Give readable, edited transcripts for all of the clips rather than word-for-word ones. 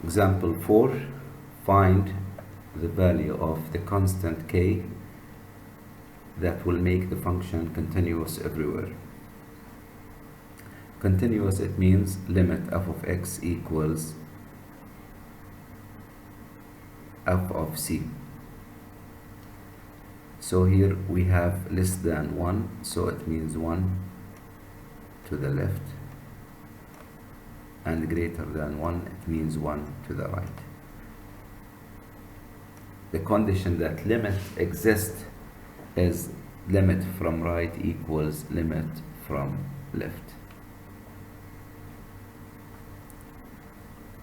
Example 4, find the value of the constant k that will make the function continuous everywhere. Continuous, it means limit f of x equals f of c. So here we have less than 1, so it means 1 to the left, and greater than 1, it means 1 to the right. The condition that limit exists is limit from right equals limit from left.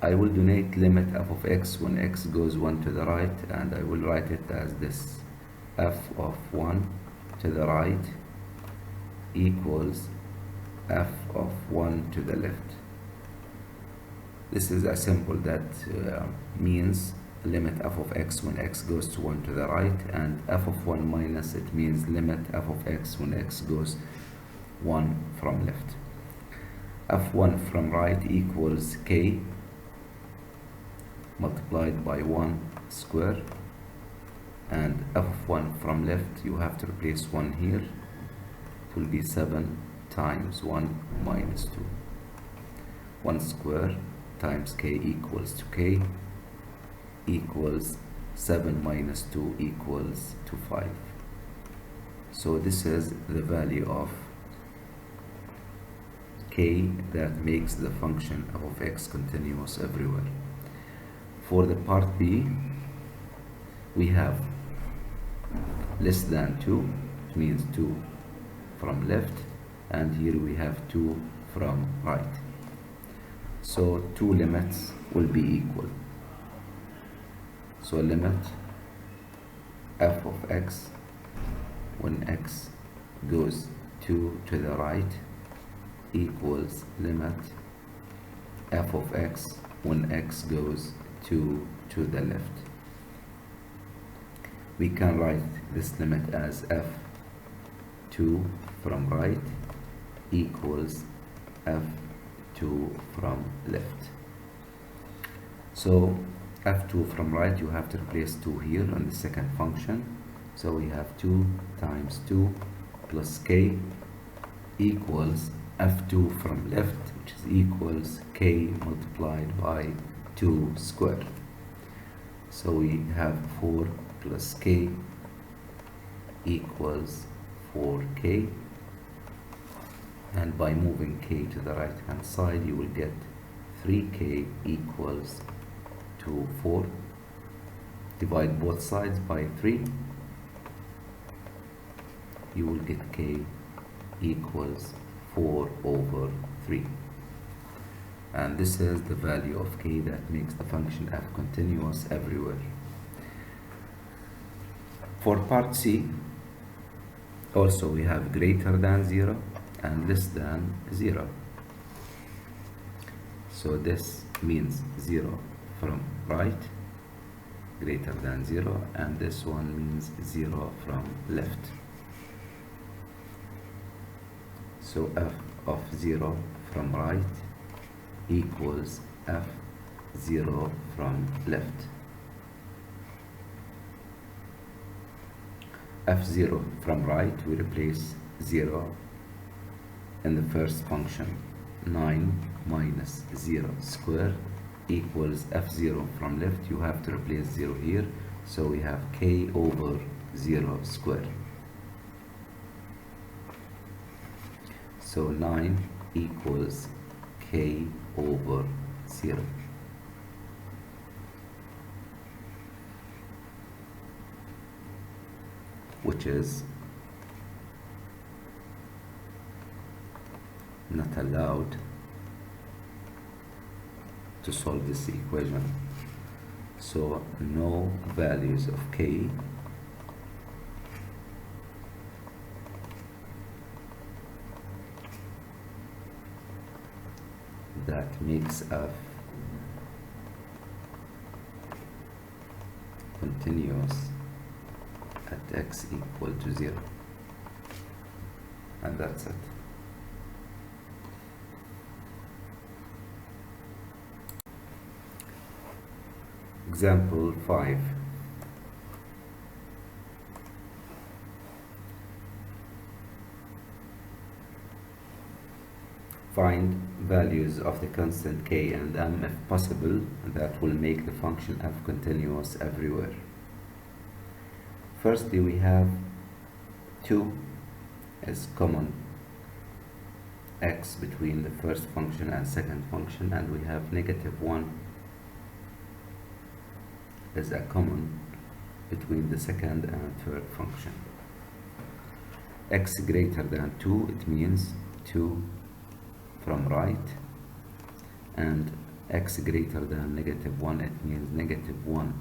I will denote limit f of x when x goes 1 to the right, and I will write it as this: f of 1 to the right equals f of 1 to the left. This is a symbol that means limit f of x when x goes to 1 to the right, and f of 1 minus, it means limit f of x when x goes 1 from left. f1 from right equals k multiplied by 1 square, and f of 1 from left, you have to replace 1 here. It will be 7 times 1 minus 2. 1 square times k equals to k equals 7 minus 2 equals to 5. So this is the value of k that makes the function f of x continuous everywhere. For the part B, we have less than 2, it means 2 from left, and here we have 2 from right. So two limits will be equal. So limit f of x when x goes 2 to the right equals limit f of x when x goes 2 to the left. We can write this limit as f2 from right equals f2 from left. So f2 from right, you have to replace 2 here on the second function. So we have 2 times 2 plus k equals f2 from left, which is equals k multiplied by 2 squared. So we have 4 plus k equals 4k, and by moving k to the right hand side, you will get 3k equals to 4. Divide both sides by 3, you will get k equals 4 over 3. And this is the value of k that makes the function f continuous everywhere. For part C, also we have greater than 0 and less than 0. So this means 0 from right, greater than 0, and this one means 0 from left. So f of 0 from right equals f0 from left. f0 from right, we replace 0 in the first function. 9 minus 0 square equals f0 from left. You have to replace 0 here, so we have k over 0 square. So 9 equals k over 0. Which is not allowed to solve this equation. So no values of k that makes f continuous at x equal to 0. And that's it. Example 5. Find values of the constant k and m if possible that will make the function f continuous everywhere. Firstly, we have 2 as common x between the first function and second function, and we have -1 as a common between the second and third function. X greater than 2, it means 2 from right, and x greater than -1, it means -1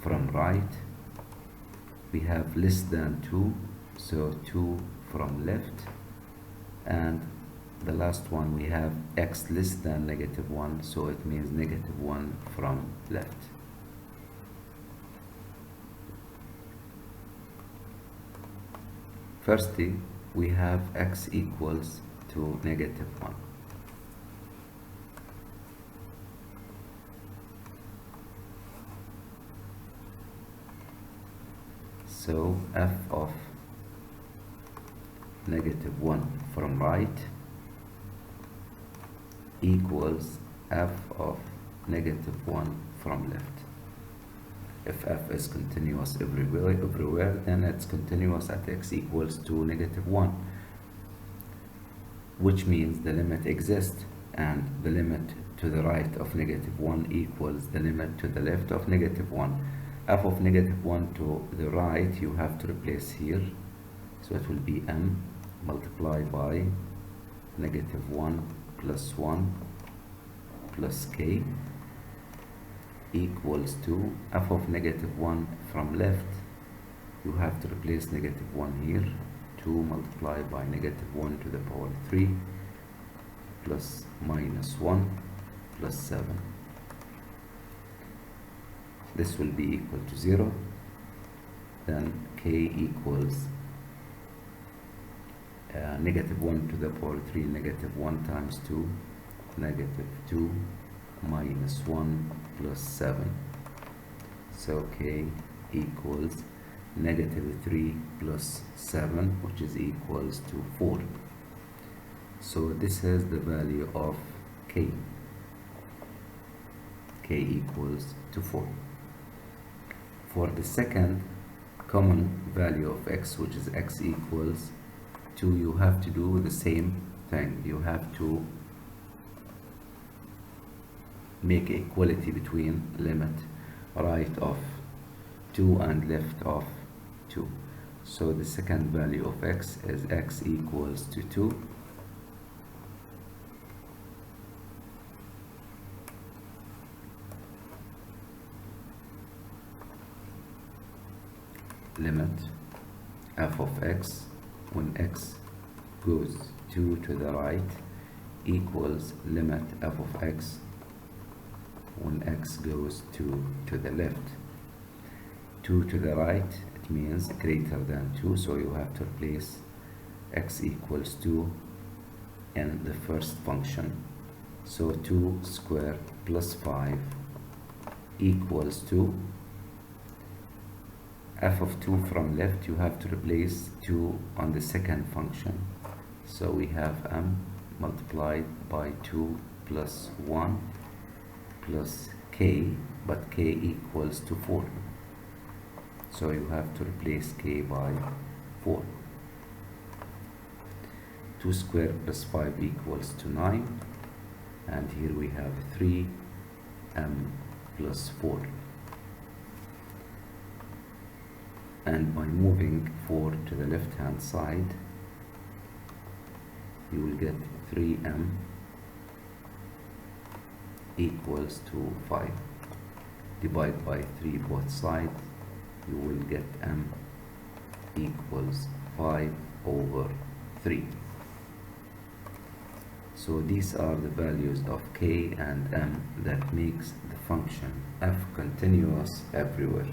from right. We have less than 2, so 2 from left, and the last one we have x less than -1, so it means -1 from left. Firstly, we have x equals to -1. So f of -1 from right equals f of -1 from left. If f is continuous everywhere, then it's continuous at x equals to -1, which means the limit exists, and the limit to the right of -1 equals the limit to the left of -1. F of -1 to the right you have to replace here, so it will be m multiplied by -1 plus 1 plus k equals to f of -1 from left. You have to replace -1 here, 2 multiplied by -1 to the power 3 plus -1 plus 7. This will be equal to 0. Then k equals -1 to the power 3, -1 times 2, -2 minus 1 plus 7. So k equals -3 plus 7, which is equals to 4. So this is the value of k. K equals to 4. For the second common value of x, which is x equals 2, you have to do the same thing. You have to make equality between limit right of 2 and left of 2. So the second value of x is x equals to 2. Limit f of x when x goes 2 to the right equals limit f of x when x goes 2 to the left. 2 to the right, it means greater than 2, so you have to replace x equals 2 in the first function. So 2 squared plus 5 equals 2. F of 2 from left, you have to replace 2 on the second function. So we have m multiplied by 2 plus 1 plus k, but k equals to 4. So you have to replace k by 4. 2 squared plus 5 equals to 9. And here we have 3m plus 4. And by moving 4 to the left hand side, you will get 3m equals to 5. Divide by 3 both sides, you will get m equals 5 over 3. So these are the values of k and m that makes the function f continuous everywhere.